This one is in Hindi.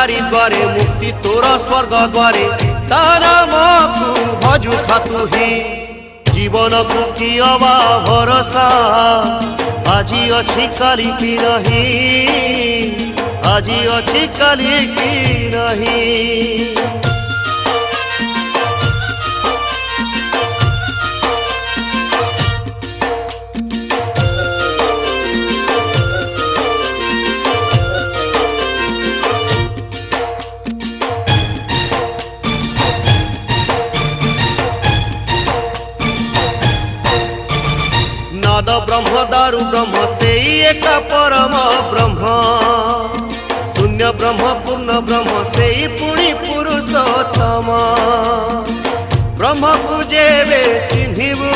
चारि द्वारे मुक्ति तोर स्वर्ग द्वारे ता नाम को भजु थातु ही जीवन को किया भरोसा आजी अच्छी काली की नहीं आजी अच्छी काली की नहीं। नाद ब्रह्म दारु ब्रह्म से एक परम ब्रह्म शून्य ब्रह्म पूर्ण ब्रह्म से पुणी पुरुषोत्तम ब्रह्म को जेबे चिन्हिबु